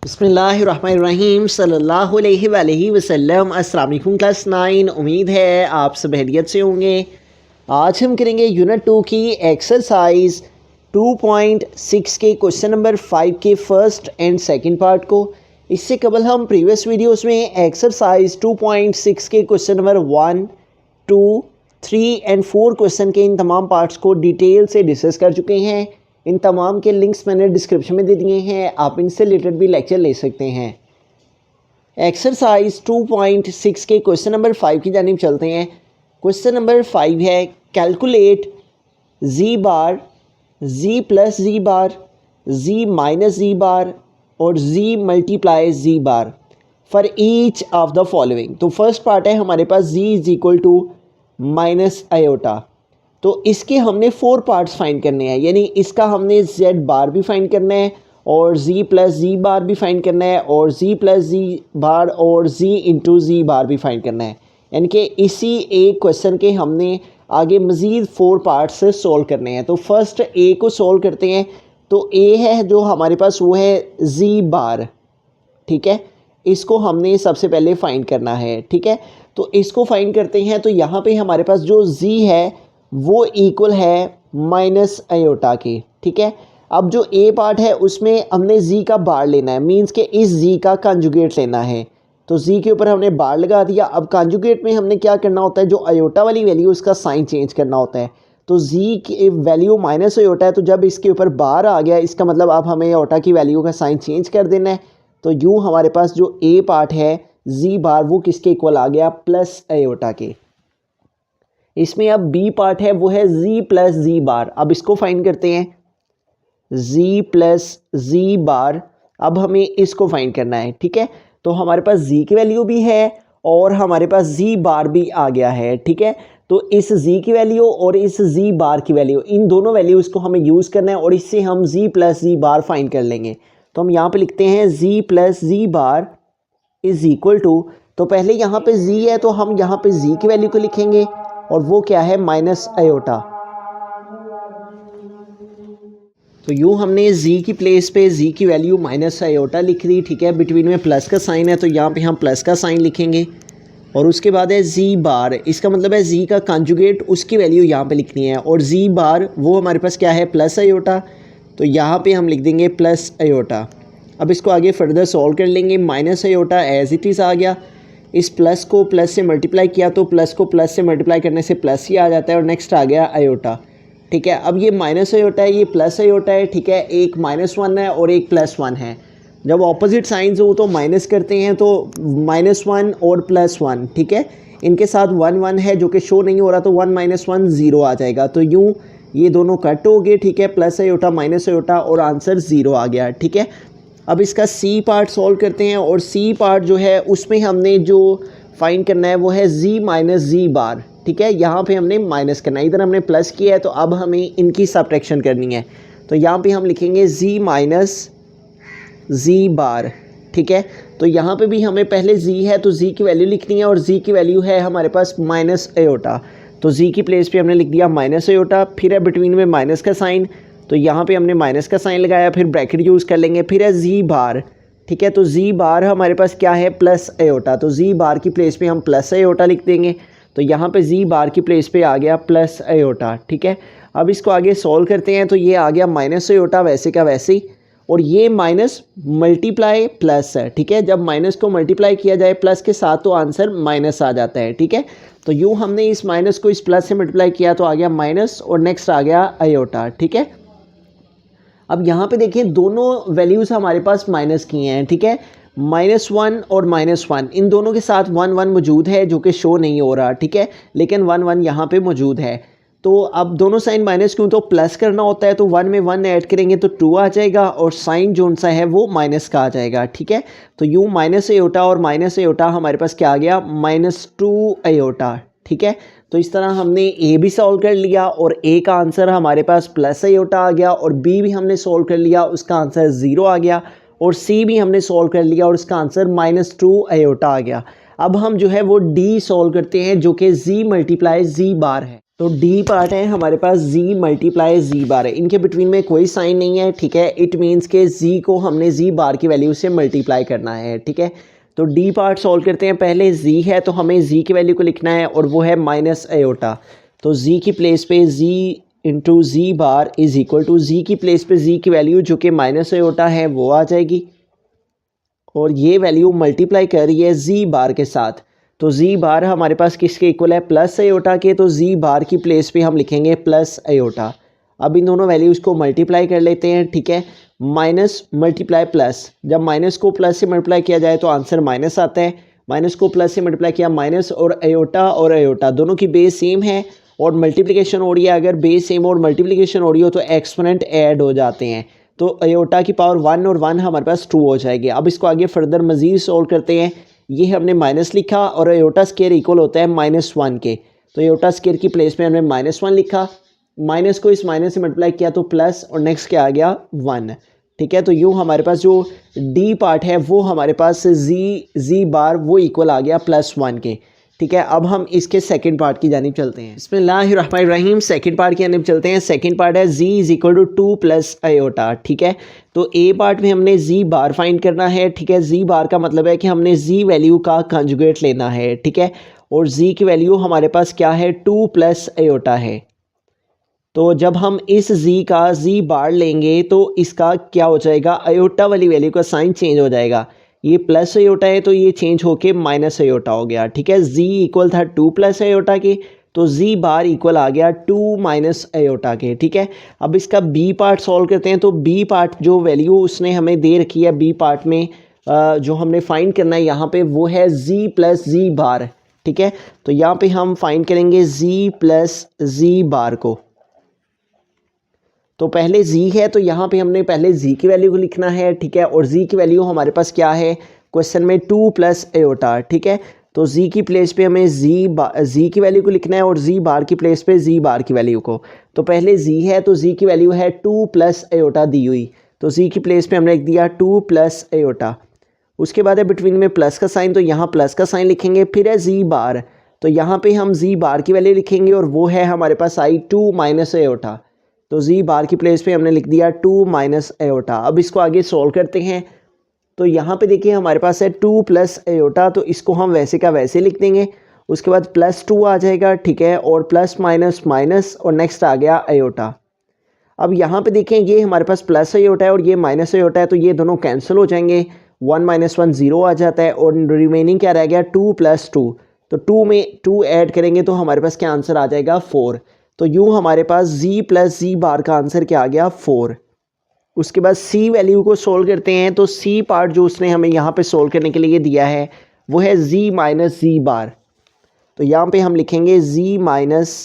बिस्मिल्लाहिर्रहमानिर्रहीम सल्लल्लाहु अलैहि वसल्लम। अस्सलाम वालेकुम क्लास 9। उम्मीद है आप सब खैरियत से होंगे। आज हम करेंगे यूनिट 2 की एक्सरसाइज 2.6 के क्वेश्चन नंबर 5 के फर्स्ट एंड सेकंड पार्ट को। इससे कबल हम प्रीवियस वीडियोस में एक्सरसाइज 2.6 के क्वेश्चन नंबर 1, 2, 3 एंड 4 क्वेश्चन के इन तमाम पार्ट्स को डिटेल से डिस्कस कर चुके हैं। इन तमाम के लिंक्स मैंने डिस्क्रिप्शन में दे दिए हैं, आप इनसे रिलेटेड भी लेक्चर ले सकते हैं। एक्सरसाइज 2.6 के क्वेश्चन नंबर 5 की जानिब चलते हैं। क्वेश्चन नंबर 5 है calculate z bar, z plus z bar, z minus z bar और z multiply z bar for each of the following. तो फर्स्ट पार्ट है हमारे पास z is equal to minus iota. तो इसके हमने 4 पार्ट्स फाइंड करने हैं, यानी इसका हमने z बार भी फाइंड करना है और z प्लस जी बार भी फाइंड करना है और z प्लस जी बार और z इंटू जी बार भी फाइंड करना है। यानी कि इसी एक क्वेश्चन के हमने आगे मज़ीद 4 पार्ट्स सॉल्व करने हैं। तो फर्स्ट ए को सॉल्व करते हैं। तो ए है जो हमारे पास वो है z बार, ठीक है। इसको हमने सबसे पहले फाइंड करना है, ठीक है। तो इसको फाइंड करते हैं। तो यहाँ पे हमारे पास जो z है वो इक्वल है माइनस आयोटा के, ठीक है। अब जो ए पार्ट है उसमें हमने जी का बार लेना है, मींस के इस जी का कंजुगेट लेना है। तो जी के ऊपर हमने बार लगा दिया। अब कंजुगेट में हमने क्या करना होता है, जो आयोटा वाली वैल्यू उसका साइन चेंज करना होता है। तो जी की वैल्यू माइनस आयोटा है, तो जब इसके ऊपर बार आ गया इसका मतलब अब हमें आयोटा की वैल्यू का साइन चेंज कर देना है। तो यूँ हमारे पास जो ए पार्ट है जी बार वो किसके इक्वल आ गया, प्लस आयोटा के। इसमें अब बी पार्ट है वो है जी प्लस जी बार। अब इसको फाइंड करते हैं, जी प्लस जी बार। अब हमें इसको फाइंड करना है, ठीक है। तो हमारे पास जी की वैल्यू भी है और हमारे पास जी बार भी आ गया है, ठीक है। तो इस जी की वैल्यू और इस जी बार की वैल्यू, इन दोनों वैल्यूज़ को हमें यूज़ करना है और इससे हम जी प्लस जी बार फाइंड कर लेंगे। तो हम यहाँ पे लिखते हैं z plus z bar is equal to, तो पहले यहाँ पे जी है तो हम यहाँ पे जी की वैल्यू को लिखेंगे और वो क्या है, माइनस आयोटा। तो यूँ हमने z की प्लेस पे z की वैल्यू माइनस आयोटा लिख दी, ठीक है। बिटवीन में प्लस का साइन है तो यहाँ पे हम प्लस का साइन लिखेंगे और उसके बाद है z बार। इसका मतलब है z का कंजुगेट, उसकी वैल्यू यहाँ पे लिखनी है और z बार वो हमारे पास क्या है, प्लस आयोटा। तो यहाँ पे हम लिख देंगे प्लस आयोटा। अब इसको आगे फर्दर सॉल्व कर लेंगे। Minus iota as it is आ गया, इस प्लस को प्लस से मल्टीप्लाई किया तो प्लस को प्लस से मल्टीप्लाई करने से प्लस ही आ जाता है और नेक्स्ट आ गया आयोटा, ठीक है। अब ये माइनस आयोटा है, ये प्लस आयोटा है, ठीक है। एक -1 है और एक +1 है। जब ऑपोजिट साइंस हो तो माइनस करते हैं, तो -1 और +1, ठीक है। इनके साथ 1 1 है जो कि शो नहीं हो रहा, तो 1 - 1 0 आ जाएगा। तो यूँ ये दोनों कट हो गए, ठीक है। प्लस आयोटा माइनस आयोटा और आंसर 0 आ गया, ठीक है। अब इसका सी पार्ट सॉल्व करते हैं और सी पार्ट जो है उसमें हमने जो फाइंड करना है वो है जी माइनस जी बार, ठीक है। यहाँ पे हमने माइनस करना है, इधर हमने प्लस किया है तो अब हमें इनकी सब्ट्रैक्शन करनी है। तो यहाँ पे हम लिखेंगे जी माइनस जी बार, ठीक है। तो यहाँ पे भी हमें पहले जी है तो जी की वैल्यू लिखनी है और जी की वैल्यू है हमारे पास माइनस आयोटा। तो जी की प्लेस पे हमने लिख दिया माइनस आयोटा, फिर है बिटवीन में माइनस का साइन, तो यहाँ पे हमने माइनस का साइन लगाया, फिर ब्रैकेट यूज़ कर लेंगे, फिर है जी बार, ठीक है। तो जी बार हमारे पास क्या है, प्लस आयोटा। तो जी बार की प्लेस पे हम प्लस आयोटा लिख देंगे। तो यहाँ पे जी बार की प्लेस पे आ गया प्लस आयोटा, ठीक है। अब इसको आगे सॉल्व करते हैं तो ये आ गया माइनस आयोटा वैसे का वैसे ही, और ये माइनस मल्टीप्लाई प्लस है, ठीक है। जब माइनस को मल्टीप्लाई किया जाए प्लस के साथ तो आंसर माइनस आ जाता है, ठीक है। तो यूँ हमने इस माइनस को इस प्लस से मल्टीप्लाई किया तो आ गया माइनस और नेक्स्ट आ गया आयोटा, ठीक है। अब यहाँ पे देखिए दोनों वैल्यूज़ हमारे पास माइनस की हैं, ठीक है। -1 और -1 इन दोनों के साथ 1 1 मौजूद है जो कि शो नहीं हो रहा, ठीक है। लेकिन 1 1 यहाँ पे मौजूद है। तो अब दोनों साइन माइनस क्यों, तो प्लस करना होता है, तो 1 में 1 ऐड करेंगे तो 2 आ जाएगा और साइन जो सा है वो माइनस का आ जाएगा, ठीक है। तो यूँ माइनस आयोटा और माइनस आयोटा हमारे पास क्या आ गया, -2 आयोटा, ठीक है। तो इस तरह हमने ए भी सॉल्व कर लिया और ए का आंसर हमारे पास प्लस आयोटा आ गया, और बी भी हमने सॉल्व कर लिया उसका आंसर 0 आ गया, और सी भी हमने सॉल्व कर लिया और उसका आंसर -2 आयोटा आ गया। अब हम जो है वो डी सॉल्व करते हैं जो कि जी मल्टीप्लाई जी बार है। तो डी पार्ट है हमारे पास जी मल्टीप्लाई जी बार है, इनके बिटवीन में कोई साइन नहीं है, ठीक है। इट मीन्स के जी को हमने जी बार की वैल्यू से मल्टीप्लाई करना है, ठीक है। तो डी पार्ट सॉल्व करते हैं। पहले जी है तो हमें जी की वैल्यू को लिखना है और वो है माइनस एयोटा। तो जी की प्लेस पे z into z bar is equal to z की प्लेस पे जी की वैल्यू जो कि माइनस एयोटा है वो आ जाएगी और ये वैल्यू मल्टीप्लाई कर रही है जी बार के साथ। तो जी बार हमारे पास किसके इक्वल है, प्लस एयोटा के। तो जी बार की प्लेस पे हम लिखेंगे प्लस एयोटा। अब इन दोनों वैल्यूज़ को मल्टीप्लाई कर लेते हैं, ठीक है। माइनस मल्टीप्लाई प्लस, जब माइनस को प्लस से मल्टीप्लाई किया जाए तो आंसर माइनस आता है। माइनस को प्लस से मल्टीप्लाई किया माइनस, और एयोटा दोनों की बेस सेम है और मल्टीप्लिकेशन हो रही है। अगर बेस सेम और मल्टीप्लिकेशन हो रही हो तो एक्सपोनेंट ऐड हो जाते हैं। तो एयोटा की पावर 1 और 1 हमारे पास 2 हो जाएगी। अब इसको आगे फर्दर मज़ीद सोल्व करते हैं। ये हमने माइनस लिखा और एयोटा स्केयर इक्वल होता है -1 के। तो एयोटा स्केयर की प्लेस में हमने -1 लिखा, माइनस को इस माइनस से मल्टीप्लाई किया तो प्लस, और नेक्स्ट क्या आ गया 1, ठीक है। तो यूँ हमारे पास जो डी पार्ट है वो हमारे पास जी बार वो इक्वल आ गया +1 के, ठीक है। अब हम इसके सेकंड पार्ट की जानिब चलते हैं। बिस्मिल्लाहिर्रहमानिर्रहीम, सेकंड पार्ट की जानिब चलते हैं। सेकंड पार्ट है z is equal to 2 plus iota, ठीक है। तो ए पार्ट में हमने z बार फाइंड करना है, ठीक है। z बार का मतलब है कि हमने z वैल्यू का कंजुगेट लेना है, ठीक है। और z की वैल्यू हमारे पास क्या है, 2 प्लस एयोटा है। तो जब हम इस z का z बार लेंगे तो इसका क्या हो जाएगा, अयोटा वाली वैल्यू का साइन चेंज हो जाएगा। ये प्लस अयोटा है तो ये चेंज होके माइनस अयोटा हो गया, ठीक है। z इक्वल था 2 प्लस अयोटा के, तो z बार इक्वल आ गया 2 माइनस अयोटा के, ठीक है। अब इसका b पार्ट सॉल्व करते हैं। तो b पार्ट जो वैल्यू उसने हमें दे रखी है b पार्ट में जो हमने फाइंड करना है यहाँ पे वो है z प्लस जी बार, ठीक है। तो यहाँ पे हम फाइंड करेंगे z प्लस जी बार को। तो पहले z है तो यहाँ पे हमने पहले z की वैल्यू को लिखना है, ठीक है। और z की वैल्यू हमारे पास क्या है क्वेश्चन में 2 प्लस एयोटा, ठीक है। तो z की प्लेस पे हमें z की वैल्यू को लिखना है और z बार की प्लेस पे z बार की वैल्यू को। तो पहले z है तो z की वैल्यू है 2 प्लस एयोटा दी हुई, तो z की प्लेस पे हमने लिख दिया 2 प्लस एयोटा। उसके बाद है बिटवीन में प्लस का साइन, तो यहाँ प्लस का साइन लिखेंगे। फिर है z बार, तो यहाँ पे हम z बार की वैल्यू लिखेंगे और वो है हमारे पास आई 2 माइनस एयोटा। तो z बार की प्लेस पे हमने लिख दिया 2 माइनस एयोटा। अब इसको आगे सोल्व करते हैं। तो यहाँ पे देखिए हमारे पास है 2 प्लस एयोटा, तो इसको हम वैसे का वैसे लिख देंगे। उसके बाद +2 आ जाएगा, ठीक है। और प्लस माइनस माइनस और नेक्स्ट आ गया एयोटा। अब यहाँ पे देखें ये हमारे पास प्लस एयोटा है और ये माइनस एयोटा है, तो ये दोनों कैंसिल हो जाएंगे। 1 - 1 0 आ जाता है और रिमेनिंग क्या रह गया 2 + 2। तो 2 में 2 ऐड करेंगे तो हमारे पास क्या आंसर आ जाएगा 4। तो यूँ हमारे पास z प्लस जी बार का आंसर क्या आ गया 4। उसके बाद c वैल्यू को सोल्व करते हैं। तो c पार्ट जो उसने हमें यहाँ पे सोल्व करने के लिए दिया है वो है z माइनस जी बार। तो यहाँ पे हम लिखेंगे z माइनस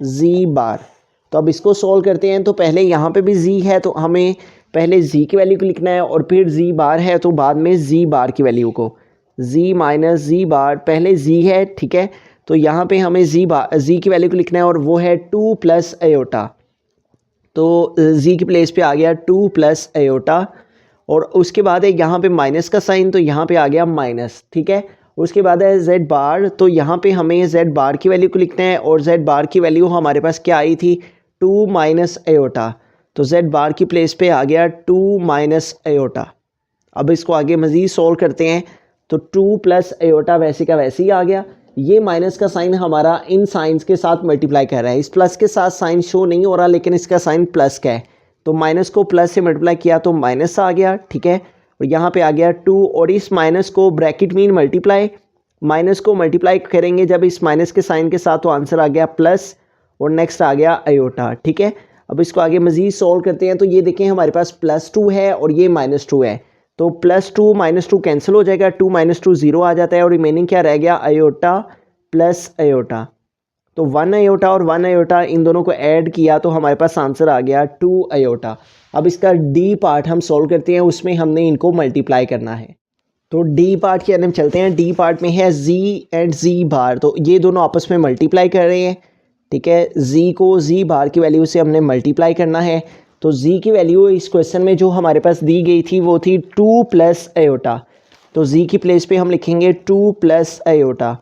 जी बार। तो अब इसको सोल्व करते हैं। तो पहले यहाँ पे भी z है तो हमें पहले z की वैल्यू को लिखना है और फिर z बार है तो बाद में z बार की वैल्यू को। z माइनस जी बार, पहले z है, ठीक है। तो यहाँ पे हमें z की वैल्यू को लिखना है और वो है 2 प्लस एयोटा। तो z की प्लेस पे आ गया 2 प्लस एयोटा। और उसके बाद है यहाँ पे माइनस का साइन, तो यहाँ पे आ गया माइनस, ठीक है। उसके बाद है z बार, तो यहाँ पे हमें z बार की वैल्यू को लिखना है और z बार की वैल्यू हमारे पास क्या आई थी 2 माइनस एयोटा। तो z बार की प्लेस पे आ गया 2 माइनस एयोटा। अब इसको आगे मज़ीद सोल्व करते हैं। तो 2 प्लस एयोटा वैसे का वैसे ही आ गया। ये माइनस का साइन हमारा इन साइंस के साथ मल्टीप्लाई कर रहा है। इस प्लस के साथ साइन शो नहीं हो रहा लेकिन इसका साइन प्लस का है, तो माइनस को प्लस से मल्टीप्लाई किया तो माइनस आ गया, ठीक है। और यहाँ पे आ गया 2 और इस माइनस को ब्रैकेट मीन मल्टीप्लाई, माइनस को मल्टीप्लाई करेंगे जब इस माइनस के साइन के साथ तो आंसर आ गया प्लस और नेक्स्ट आ गया अयोटा, ठीक है। अब इसको आगे मज़ीद सोल्व करते हैं। तो ये देखें हमारे पास +2 है और ये -2 है, तो +2 - 2 कैंसिल हो जाएगा, 2 - 2 0 आ जाता है और रिमेनिंग क्या रह गया अयोटा प्लस अयोटा। तो 1 अयोटा और 1 अयोटा इन दोनों को ऐड किया तो हमारे पास आंसर आ गया 2 अयोटा। अब इसका डी पार्ट हम सॉल्व करते हैं, उसमें हमने इनको मल्टीप्लाई करना है। तो डी पार्ट के अंदर हम चलते हैं। डी पार्ट में है z एंड z बार, तो ये दोनों आपस में मल्टीप्लाई कर रहे हैं, ठीक है। z को z बार की वैल्यू से हमने मल्टीप्लाई करना है। तो z की वैल्यू इस क्वेश्चन में जो हमारे पास दी गई थी वो थी 2 प्लस अयोटा। तो z की प्लेस पे हम लिखेंगे 2 प्लस आयोटा,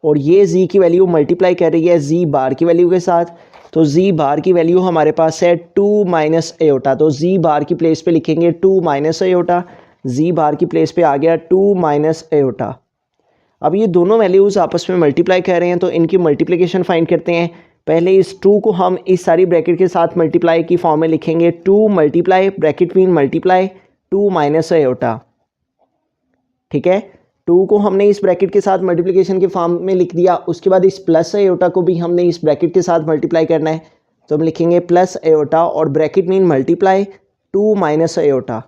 और ये z की वैल्यू मल्टीप्लाई कर रही है z बार की वैल्यू के साथ, तो z बार की वैल्यू हमारे पास है 2 माइनस आयोटा, तो z बार की प्लेस पे लिखेंगे 2 माइनस आयोटा, z बार की प्लेस पे आ गया 2 माइनस आयोटा। अब ये दोनों वैल्यूज़ आपस में मल्टीप्लाई कर रहे हैं, तो इनकी मल्टीप्लिकेशन फाइंड करते हैं। पहले इस 2 को हम इस सारी ब्रैकेट के साथ मल्टीप्लाई की फॉर्म में लिखेंगे, 2 multiply bracket mean multiply 2 minus iota, ठीक है। 2 को हमने इस ब्रैकेट के साथ मल्टीप्लिकेशन के फॉर्म में लिख दिया। उसके बाद इस प्लस आयोटा को भी हमने इस ब्रैकेट के साथ मल्टीप्लाई करना है, तो हम लिखेंगे प्लस आयोटा और bracket mean multiply 2 minus iota.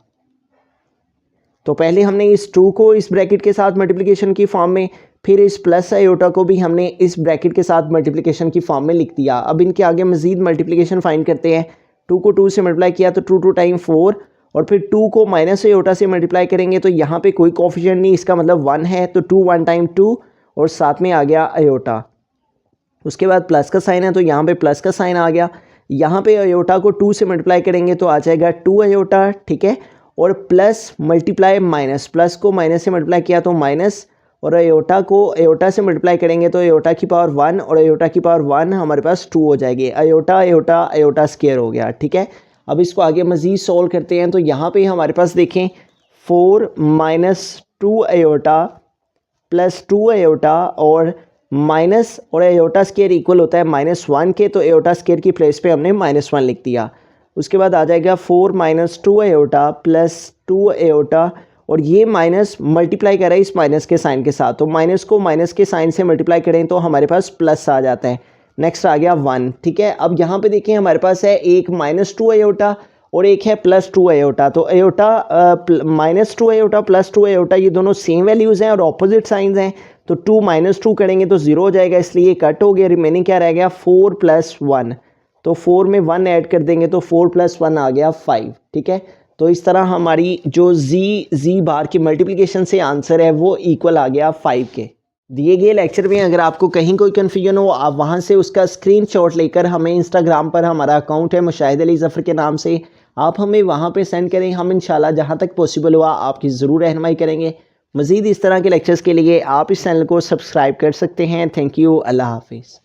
तो पहले हमने इस 2 को इस ब्रैकेट के साथ मल्टीप्लिकेशन की फॉर्म में, फिर इस प्लस आयोटा को भी हमने इस ब्रैकेट के साथ मल्टीप्लिकेशन की फॉर्म में लिख दिया। अब इनके आगे मजीद मल्टीप्लिकेशन फाइंड करते हैं। 2 को 2 से मल्टीप्लाई किया तो 2 टाइम 4, और फिर 2 को माइनस आयोटा से मल्टीप्लाई करेंगे तो यहाँ पे कोई कोफिशिएंट नहीं, इसका मतलब 1 है, तो 2 1 टाइम 2 और साथ में आ गया आयोटा। उसके बाद प्लस का साइन है तो यहाँ पे प्लस का साइन आ गया। यहाँ पे आयोटा को 2 से मल्टीप्लाई करेंगे तो आ जाएगा 2 आयोटा, ठीक है। और प्लस मल्टीप्लाई माइनस, प्लस को माइनस से मल्टीप्लाई किया तो माइनस, और आयोटा को आयोटा से मल्टीप्लाई करेंगे तो आयोटा की पावर 1 और आयोटा की पावर 1 हमारे पास 2 हो जाएगी। आयोटा आयोटा आयोटा स्क्वायर हो गया, ठीक है। अब इसको आगे मज़ीद सॉल्व करते हैं, तो यहाँ पे हमारे पास देखें 4 माइनस 2 आयोटा प्लस 2 आयोटा और माइनस, और आयोटा स्क्वायर इक्वल होता है -1 के, तो आयोटा स्क्वायर की प्लेस पे हमने -1 लिख दिया। उसके बाद आ जाएगा 4 माइनस 2 आयोटा प्लस 2 आयोटा, और ये माइनस मल्टीप्लाई कर रहा है इस माइनस के साइन के साथ, तो माइनस को माइनस के साइन से मल्टीप्लाई करें तो हमारे पास प्लस आ जाता है। नेक्स्ट आ गया 1, ठीक है। अब यहाँ पे देखें हमारे पास है एक -2 आयोटा और एक है +2 आयोटा, तो आयोटा -2 आयोटा +2 आयोटा ये दोनों सेम वैल्यूज़ हैं और ऑपोजिट साइंस हैं, तो 2 - 2 करेंगे तो 0 हो जाएगा, इसलिए कट हो गया। रिमेनिंग क्या रह गया 4 + 1, तो 4 में 1 ऐड कर देंगे तो 4 + 1 आ गया 5, ठीक है। तो इस तरह हमारी जो z बार की मल्टीप्लिकेशन से आंसर है वो इक्वल आ गया 5 के। दिए गए लेक्चर में अगर आपको कहीं कोई कन्फ्यूजन हो, आप वहाँ से उसका स्क्रीनशॉट लेकर हमें इंस्टाग्राम पर, हमारा अकाउंट है मुशाहिद अली ज़फ़र के नाम से, आप हमें वहाँ पे सेंड करें। हम इंशाल्लाह जहाँ तक पॉसिबल हुआ आपकी ज़रूर रहनुमाई करेंगे। मज़ीद इस तरह के लेक्चर्स के लिए आप इस चैनल को सब्सक्राइब कर सकते हैं। थैंक यू, अल्लाह हाफिज़।